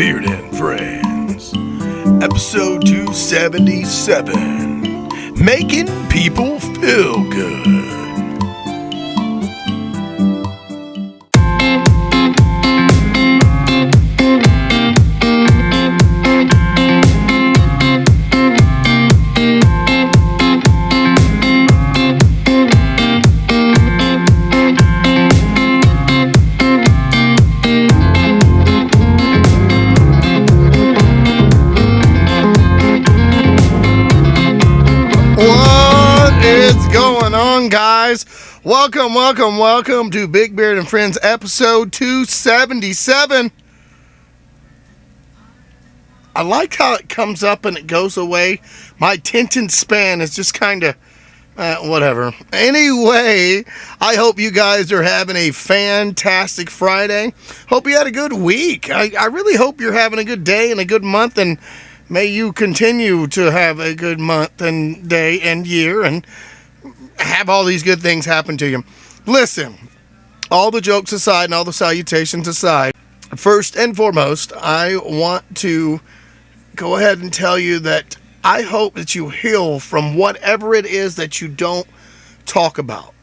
Beard and Friends, episode 277, Making People Feel Good. Guys, welcome to Big Beard and Friends episode 277. I like how it comes up and it goes away. My attention span is just kind of whatever. Anyway, I hope you guys are having a fantastic Friday. Hope you had a good week. I really hope you're having a good day and a good month, and may you continue to have a good month and day and year and have all these good things happen to you. Listen, all the jokes aside and all the salutations aside, first and foremost, I want to go ahead and tell you that I hope that you heal from whatever it is that you don't talk about.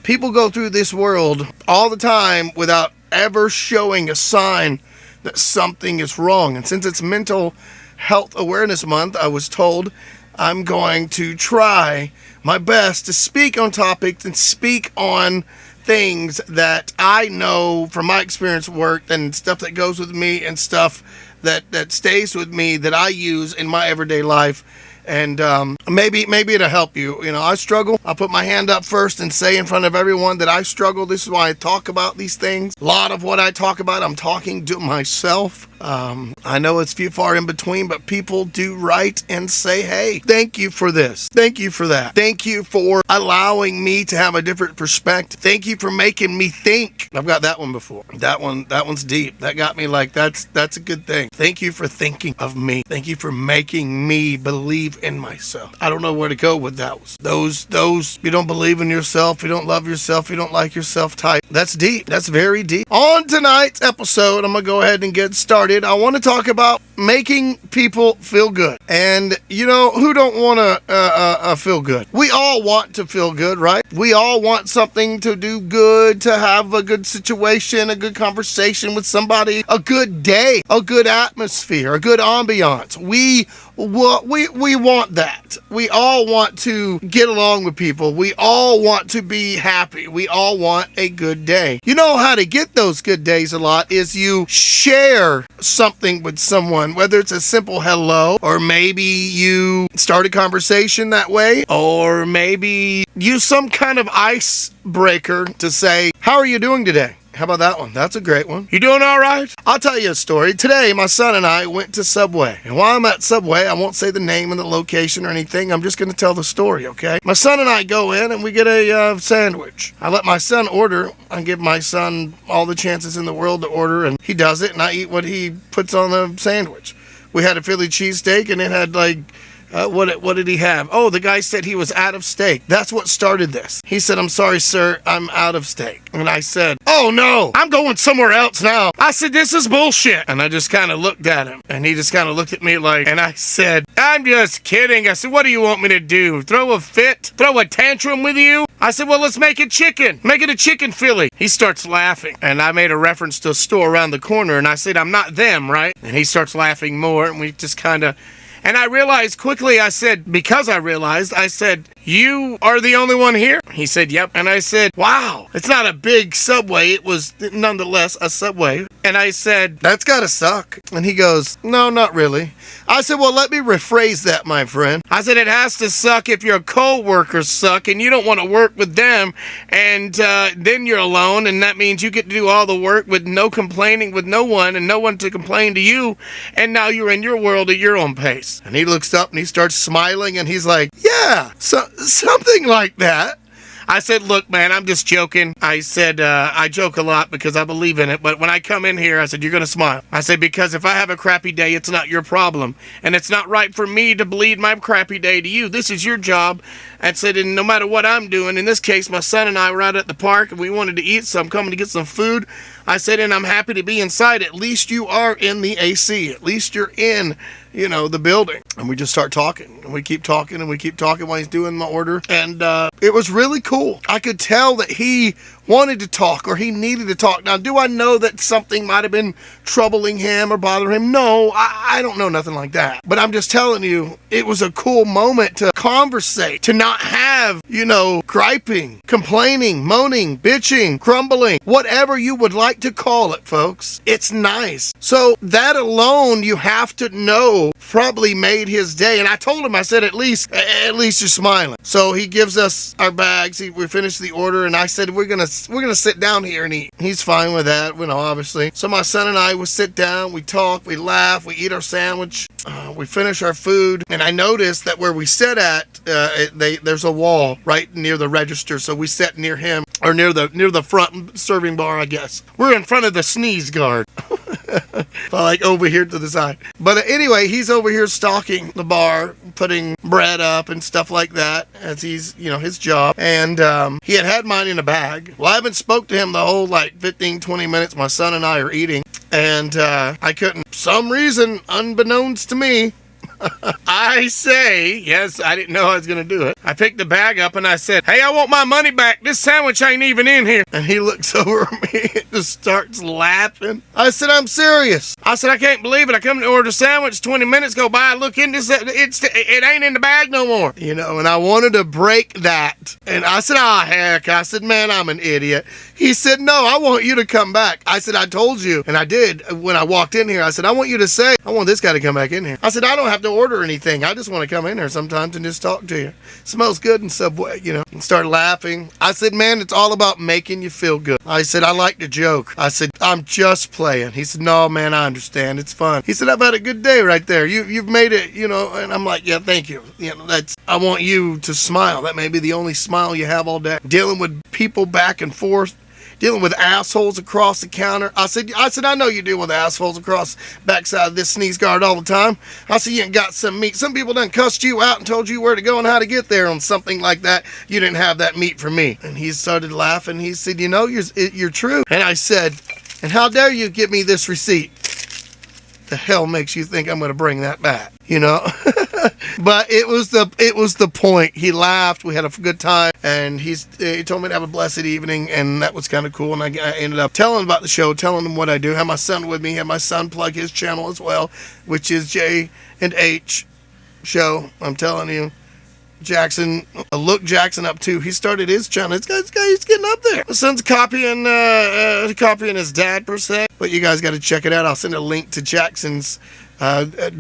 People go through this world all the time without ever showing a sign that something is wrong. And since it's Mental Health Awareness Month, I was told I'm going to try my best to speak on topics and speak on things that I know from my experience worked and stuff that goes with me and stuff that stays with me that I use in my everyday life. And maybe it'll help you. You know, I struggle. I'll put my hand up first and say in front of everyone that I struggle. This is why I talk about these things. A lot of what I talk about, I'm talking to myself. I know it's few far in between, but people do write and say, hey, thank you for this. Thank you for that. Thank you for allowing me to have a different perspective. Thank you for making me think. I've got that one before. That one's deep. That got me like, that's a good thing. Thank you for thinking of me. Thank you for making me believe in myself. I don't know where to go with that. Those you don't believe in yourself, you don't love yourself, you don't like yourself type. That's deep. That's very deep. On tonight's episode, I'm gonna go ahead and get started. I want to talk about making people feel good. And you know, who don't want to feel good? We all want to feel good, right? We all want something to do good, to have a good situation, a good conversation with somebody, a good day, a good atmosphere, a good ambiance. We want that. We all want to get along with people. We all want to be happy. We all want a good day. You know how to get those good days a lot is you share something with someone, whether it's a simple hello, or maybe you start a conversation that way, or maybe use some kind of icebreaker to say, how are you doing today? How about that one? That's a great one. You doing all right? I'll tell you a story. Today, my son and I went to Subway. And while I'm at Subway, I won't say the name and the location or anything. I'm just going to tell the story, okay? My son and I go in and we get a sandwich. I let my son order. I give my son all the chances in the world to order, and he does it, and I eat what he puts on the sandwich. We had a Philly cheesesteak, and it had like... What did he have? Oh, the guy said he was out of steak. That's what started this. He said, I'm sorry, sir, I'm out of steak. And I said, oh no, I'm going somewhere else now. I said, this is bullshit. And I just kind of looked at him, and he just kind of looked at me like, and I said, I'm just kidding. I said, what do you want me to do? Throw a fit? Throw a tantrum with you? I said, well, let's make it chicken. Make it a chicken Philly. He starts laughing, and I made a reference to a store around the corner, and I said, I'm not them, right? And he starts laughing more, and we just kind of... And I realized quickly, I said, you are the only one here? He said, yep. And I said, wow, it's not a big Subway. It was nonetheless a Subway. And I said, that's gotta suck. And he goes, no, not really. I said, well, let me rephrase that, my friend. I said, it has to suck if your co-workers suck and you don't want to work with them. And then you're alone. And that means you get to do all the work with no complaining with no one and no one to complain to you. And now you're in your world at your own pace. And he looks up and he starts smiling and he's like, yeah, so something like that. I said, look, man, I'm just joking. I said, I joke a lot because I believe in it. But when I come in here, I said, you're going to smile. I said, because if I have a crappy day, it's not your problem. And it's not right for me to bleed my crappy day to you. This is your job. I said, and no matter what I'm doing, in this case, my son and I were out at the park and we wanted to eat, so I'm coming to get some food. I said, and I'm happy to be inside. At least you are in the AC. At least you're in, the building. And we just start talking. And we keep talking and we keep talking while he's doing my order. And it was really cool. I could tell that he wanted to talk or he needed to talk. Now, do I know that something might have been troubling him or bothering him? No, I don't know nothing like that. But I'm just telling you, it was a cool moment to conversate, to not have, griping, complaining, moaning, bitching, grumbling, whatever you would like to call it, folks. It's nice. So that alone, you have to know, probably made his day. And I told him, I said, at least you're smiling. So he gives us our bags. We finished the order and I said, we're gonna sit down here and eat. He's fine with that, obviously. So my son and I would sit down, we talk, we laugh, we eat our sandwich, we finish our food. And I noticed that where we sit at, there's a wall right near the register. So we sat near him, or near the front serving bar, I guess. We're in front of the sneeze guard. Like over here to the side. But anyway, he's over here stocking the bar, putting bread up and stuff like that, as he's, his job. And he had mine in a bag. Well, I haven't spoke to him the whole 15, 20 minutes my son and I are eating. And I couldn't, for some reason, unbeknownst to me, I say, yes, I didn't know I was going to do it. I picked the bag up and I said, hey, I want my money back. This sandwich ain't even in here. And he looks over at me and just starts laughing. I said, I'm serious. I said, I can't believe it. I come to order a sandwich, 20 minutes go by, I look in this, it ain't in the bag no more. And I wanted to break that. And I said, heck. I said, man, I'm an idiot. He said, no, I want you to come back. I said, I told you. And I did. When I walked in here, I said, I want you to say, I want this guy to come back in here. I said, I don't have to order anything. I just want to come in here sometimes and just talk to you. Smells good in Subway, and start laughing. I said, man, it's all about making you feel good. I said, I like to joke. I said, I'm just playing. He said, no, man, I understand. It's fun. He said, I've had a good day right there. You've made it, and I'm like, yeah, thank you. I want you to smile. That may be the only smile you have all day. Dealing with people back and forth. Dealing with assholes across the counter. I said, I know you deal with assholes across backside of this sneeze guard all the time. I said, you ain't got some meat. Some people done cussed you out and told you where to go and how to get there on something like that. You didn't have that meat for me. And he started laughing. He said, you're true. And I said, and how dare you give me this receipt? The hell makes you think I'm going to bring that back? But it was the point. He laughed. We had a good time, and he told me to have a blessed evening, and that was kind of cool. And I ended up telling him about the show, telling him what I do. Have my son with me. Have my son plug his channel as well, which is J and H Show. I'm telling you, Jackson, look Jackson up too. He started his channel. He's getting up there. My son's copying his dad per se, but you guys got to check it out. I'll send a link to Jackson's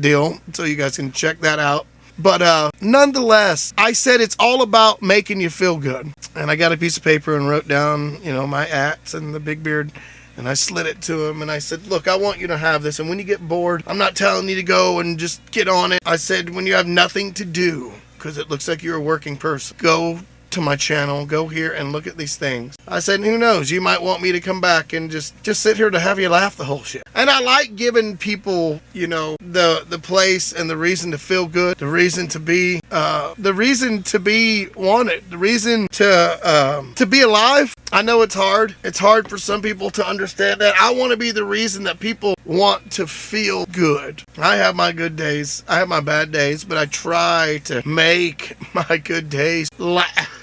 deal so you guys can check that out. But nonetheless, I said it's all about making you feel good. And I got a piece of paper and wrote down, my acts and the big beard. And I slid it to him and I said, look, I want you to have this. And when you get bored, I'm not telling you to go and just get on it. I said, when you have nothing to do, because it looks like you're a working person, go to my channel, go here and look at these things. I said, who knows, you might want me to come back and just sit here to have you laugh the whole shit. And I like giving people, the place and the reason to feel good, the reason to be wanted, the reason to be alive. I know it's hard. It's hard for some people to understand that. I want to be the reason that people want to feel good. I have my good days. I have my bad days, but I try to make my good days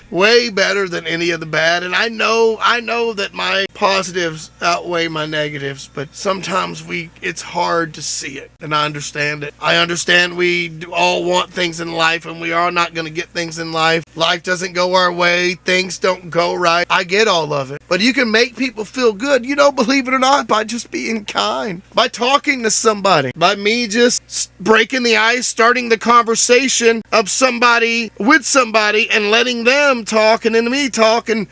way better than any of the bad. And I know that my positives outweigh my negatives, but sometimes it's hard to see it. And I understand it. I understand we all want things in life, and we are not going to get things in life. Life doesn't go our way. Things don't go right. I get all of it. But you can make people feel good, believe it or not, by just being kind, by talking to somebody, by me just breaking the ice, starting the conversation of somebody with somebody and letting them talk and then me talk, and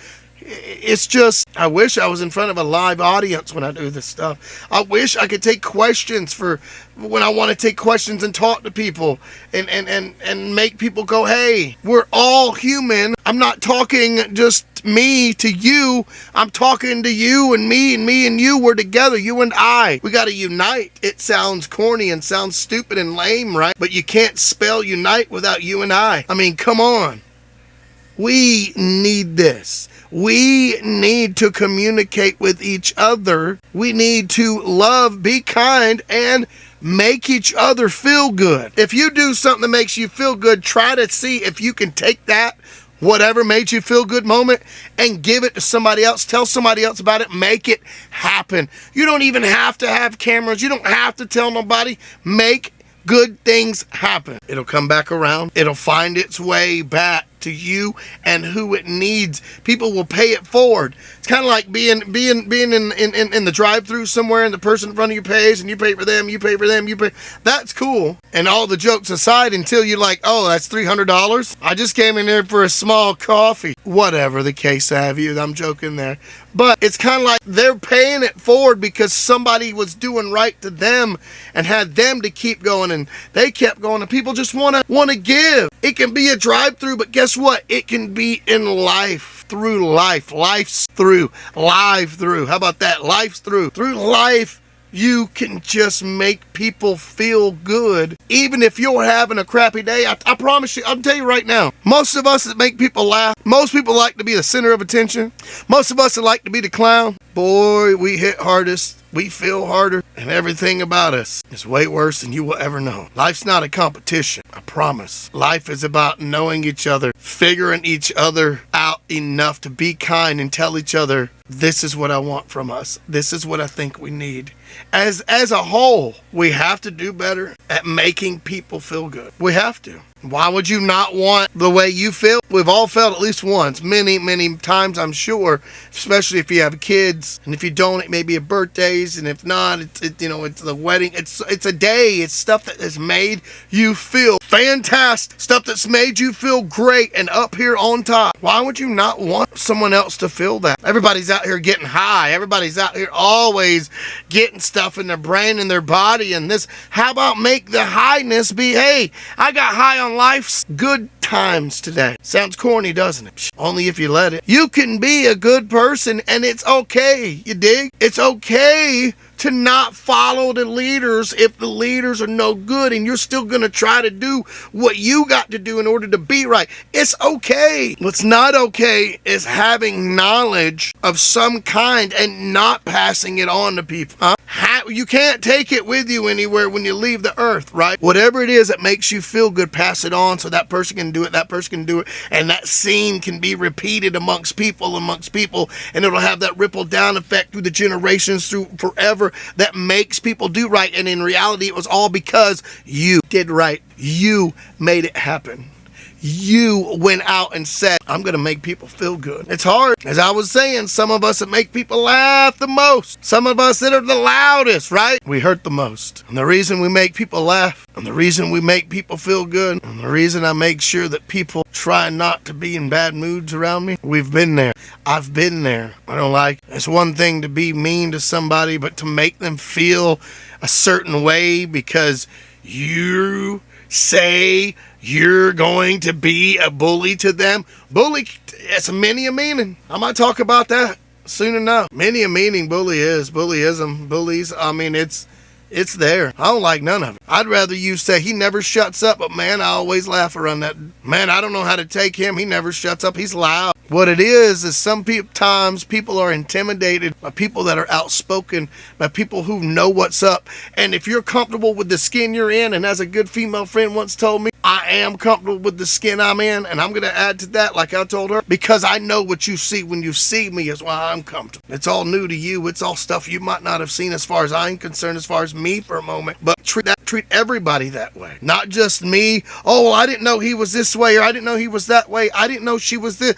it's just, I wish I was in front of a live audience when I do this stuff. I wish I could take questions for when I want to take questions and talk to people and make people go, hey, we're all human. I'm not talking just me to you. I'm talking to you and me and you. We're together, you and I. We got to unite. It sounds corny and sounds stupid and lame, right? But you can't spell unite without you and I. I mean, come on. We need this. We need to communicate with each other. We need to love, be kind, and make each other feel good. If you do something that makes you feel good, try to see if you can take that, whatever made you feel good moment, and give it to somebody else. Tell somebody else about it. Make it happen. You don't even have to have cameras. You don't have to tell nobody. Make good things happen. It'll come back around. It'll find its way back to you and who it needs. People will pay it forward. It's kind of like being in the drive-thru somewhere, and the person in front of you pays, and you pay for them, you pay for them, you pay. That's cool. And all the jokes aside, until you're like, oh, that's $300. I just came in here for a small coffee. Whatever the case have you. I'm joking there. But it's kind of like they're paying it forward because somebody was doing right to them and had them to keep going, and they kept going, and people just want to give. It can be a drive-thru, but guess what? It can be in life, through life. Life's through. Live through. How about that? Life's through. Through life, you can just make people feel good. Even if you're having a crappy day, I promise you, I'll tell you right now, most of us that make people laugh, most people like to be the center of attention. Most of us that like to be the clown. Boy, we hit hardest. We feel harder, and everything about us is way worse than you will ever know. Life's not a competition, I promise. Life is about knowing each other, figuring each other out enough to be kind and tell each other, this is what I want from us. This is what I think we need. As a whole, we have to do better at making people feel good. We have to. Why would you not want the way you feel? We've all felt at least once, many times, I'm sure, especially if you have kids, and if you don't, it may be a birthdays, and if not, it's the wedding. It's a day. It's stuff that has made you feel fantastic, stuff that's made you feel great and up here on top. Why would you not want someone else to feel that? Everybody's out here getting high. Everybody's out here always getting stuff in their brain and their body and this. How about make the highness be, hey, I got high on life's good times today. Sounds corny, doesn't it? Only if you let it. You can be a good person, and it's okay. You dig? It's okay to not follow the leaders if the leaders are no good, and you're still going to try to do what you got to do in order to be right. It's okay. What's not okay is having knowledge of some kind and not passing it on to people. You can't take it with you anywhere when you leave the earth, right? Whatever it is that makes you feel good, pass it on so that person can do it, that person can do it, and that scene can be repeated amongst people, and it'll have that ripple down effect through the generations, through forever, that makes people do right. And in reality, it was all because you did right. You made it happen. You went out and said, I'm going to make people feel good. It's hard. As I was saying, some of us that make people laugh the most, some of us that are the loudest, right? We hurt the most. And the reason we make people laugh, and the reason we make people feel good, and the reason I make sure that people try not to be in bad moods around me, we've been there. I've been there. I don't like it. It's one thing to be mean to somebody, but to make them feel a certain way because you say you're going to be a bully to them. Bully, it's many a meaning. I might talk about that soon enough. Many a meaning bully is. Bullyism, bullies, I mean, it's there. I don't like none of it. I'd rather you say he never shuts up, but man, I always laugh around that. Man, I don't know how to take him. He never shuts up. He's loud. What it is sometimes people are intimidated by people that are outspoken, by people who know what's up. And if you're comfortable with the skin you're in, and as a good female friend once told me, I am comfortable with the skin I'm in, and I'm going to add to that, like I told her, because I know what you see when you see me is why I'm comfortable. It's all new to you. It's all stuff you might not have seen as far as I'm concerned, as far as me for a moment. But treat everybody that way. Not just me. Oh, well, I didn't know he was this way, or I didn't know he was that way. I didn't know she was this.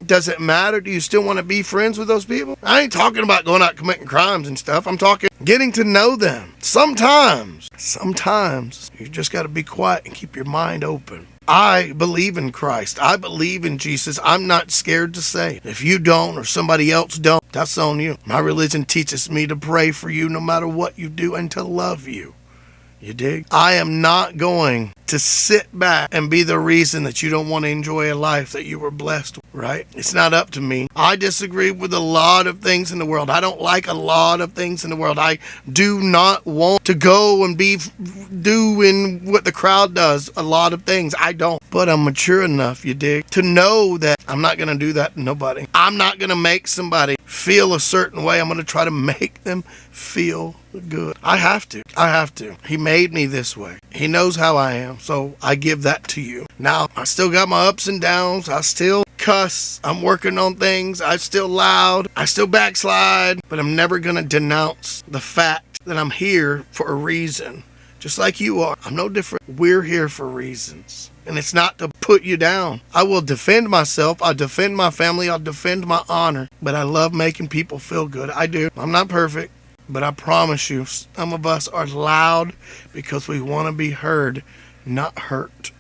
Does it matter? Do you still want to be friends with those people? I ain't talking about going out committing crimes and stuff. I'm talking getting to know them. Sometimes you just got to be quiet and keep your mind open. I believe in Christ. I believe in Jesus. I'm not scared to say it. If you don't or somebody else don't, that's on you. My religion teaches me to pray for you no matter what you do and to love you. You dig? I am not going to sit back and be the reason that you don't want to enjoy a life that you were blessed with, right? It's not up to me. I disagree with a lot of things in the world. I don't like a lot of things in the world. I do not want to go and be doing what the crowd does. A lot of things. I don't. But I'm mature enough, you dig, to know that I'm not going to do that to nobody. I'm not going to make somebody feel a certain way. I'm going to try to make them feel good. I have to. He made me this way. He knows how I am. So I give that to you. Now, I still got my ups and downs. I still cuss. I'm working on things. I'm still loud. I still backslide. But I'm never going to denounce the fact that I'm here for a reason. Just like you are. I'm no different. We're here for reasons. And it's not to put you down. I will defend myself. I'll defend my family. I'll defend my honor. But I love making people feel good. I do. I'm not perfect. But I promise you, some of us are loud because we want to be heard, not hurt.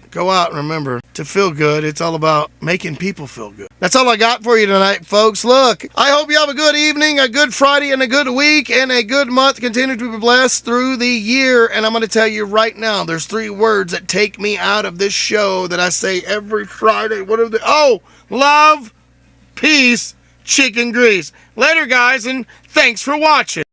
Go out and remember, to feel good, it's all about making people feel good. That's all I got for you tonight, folks. Look, I hope you have a good evening, a good Friday, and a good week, and a good month. Continue to be blessed through the year. And I'm going to tell you right now, there's 3 words that take me out of this show that I say every Friday. What are they? Oh, love, peace, chicken grease. Later, guys, and thanks for watching.